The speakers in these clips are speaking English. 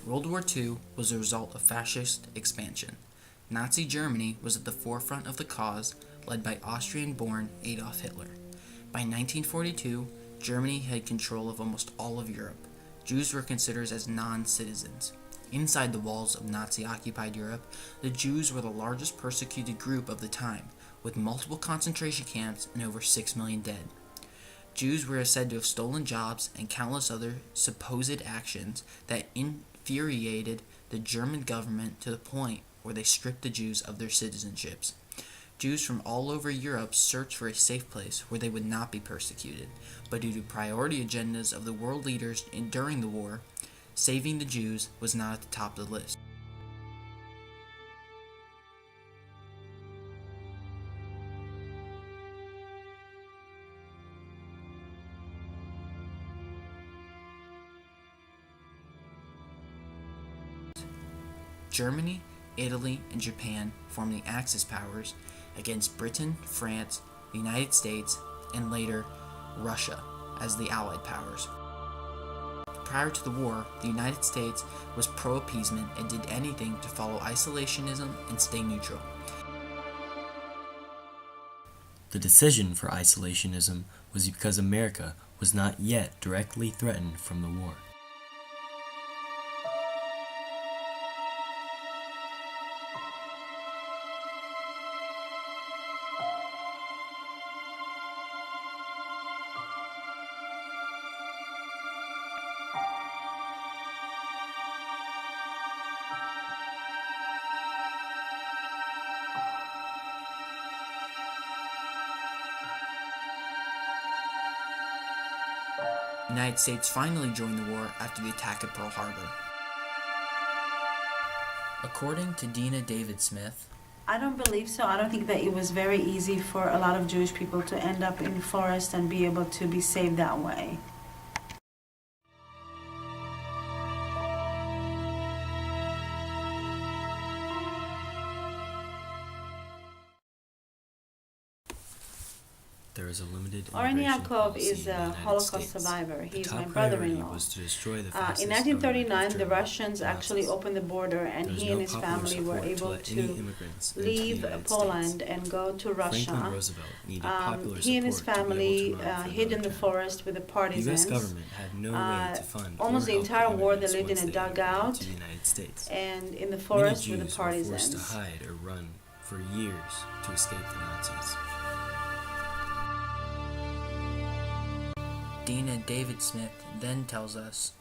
World War II was a result of fascist expansion. Nazi Germany was at the forefront of the cause, led by Austrian-born Adolf Hitler. By 1942, Germany had control of almost all of Europe. Jews were considered as non-citizens. Inside the walls of Nazi-occupied Europe, the Jews were the largest persecuted group of the time, with multiple concentration camps and over 6 million dead. Jews were said to have stolen jobs and countless other supposed actions that infuriated the German government to the point where they stripped the Jews of their citizenships. Jews from all over Europe searched for a safe place where they would not be persecuted, but due to priority agendas of the world leaders during the war, saving the Jews was not at the top of the list. Germany, Italy, and Japan formed the Axis powers against Britain, France, the United States, and later Russia as the Allied powers. Prior to the war, the United States was pro-appeasement and did anything to follow isolationism and stay neutral. The decision for isolationism was because America was not yet directly threatened from the war. The United States finally joined the war after the attack at Pearl Harbor. According to Dina David Smith, I don't believe so. I don't think that it was very easy for a lot of Jewish people to end up in the forest and be able to be saved that way. There is a limited Oren immigration Yaakov policy is in the a United Holocaust States. survivor. The He's top my priority brother-in-law. was to destroy the In fascist 1939, government the of Russians Germany. actually opened the border, and There was he no and his popular family were support to able let any to immigrants into the leave United Poland States. and go to Franklin Russia. Roosevelt needed popular He and his support to be family able to run for hid in the return. forest with the The U.S. partisans. government had no way to fund Almost or the help entire war, they immigrants lived in once a they immigrated dugout to the United States. and in the Many forest Jews with the were forced to partisans. hide or run for years to escape the Nazis. Dina David Smith then tells us,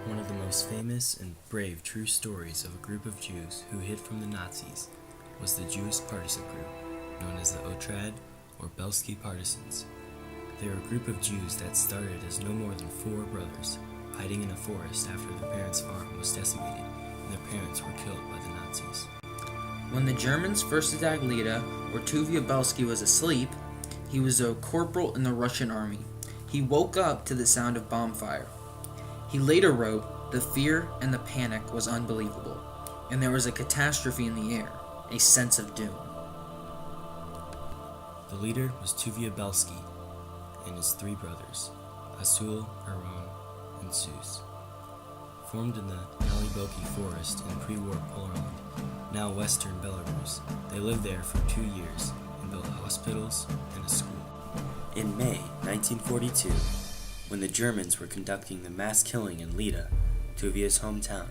One of the most famous and brave true stories of a group of Jews who hid from the Nazis was the Jewish partisan group, known as the Otrad or Bielski partisans. They were a group of Jews that started as no more than 4 brothers, hiding in a forest after their parents' farm was decimated and their parents were killed by the Nazis. when the Germans first attacked Lida, where Tuvia Bielski was asleep, he was a corporal in the Russian army. He woke up to the sound of bomb fire. He later wrote, "The fear and the panic was unbelievable, and there was a catastrophe in the air, a sense of doom." The leader was Tuvia Bielski and his 3 brothers, Asul, Aaron, and Sus. Formed in the Naliboki forest in pre-war Poland, now western Belarus, they lived there for 2 years and built hospitals and a school. In May 1942, when the Germans were conducting the mass killing in Lida, Tuvia's hometown,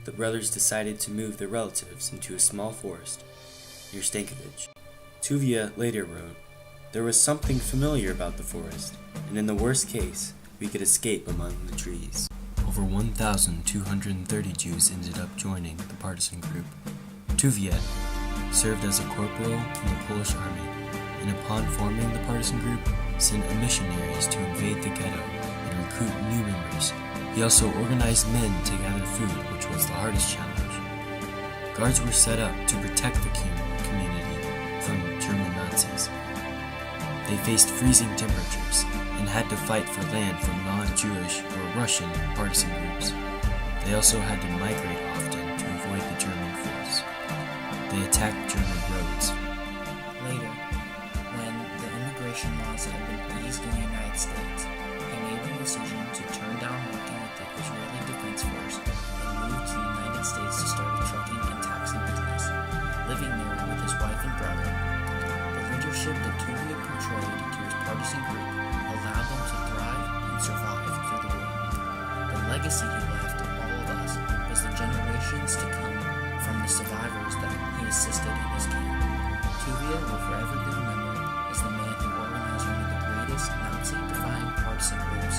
the brothers decided to move their relatives into a small forest near Stankovic. Tuvia later wrote, "There was something familiar about the forest, and in the worst case, we could escape among the trees." Over 1,230 Jews ended up joining the partisan group. Tuvia served as a corporal in the Polish army, and upon forming the partisan group, sent missionaries to invade the ghetto and recruit new members. He also organized men to gather food, which was the hardest challenge. Guards were set up to protect the community from German Nazis. They faced freezing temperatures and had to fight for land from non-Jewish or Russian partisan groups. They also had to migrate often to avoid the German force. They attacked German roads. Later, when the immigration laws had been eased in the United States, he made the decision to turn down working with the Israeli Defense Force and moved to the United States to start a trucking and taxi business, living there with his wife and brother. The leadership that Tuvia portrayed to his partisan group allowed them to thrive and survive through the war. The legacy he left all of us was the generations to come from the survivors that he assisted in his camp. Tuvia will forever be remembered as the man who organized one of the greatest Nazi-defying partisan groups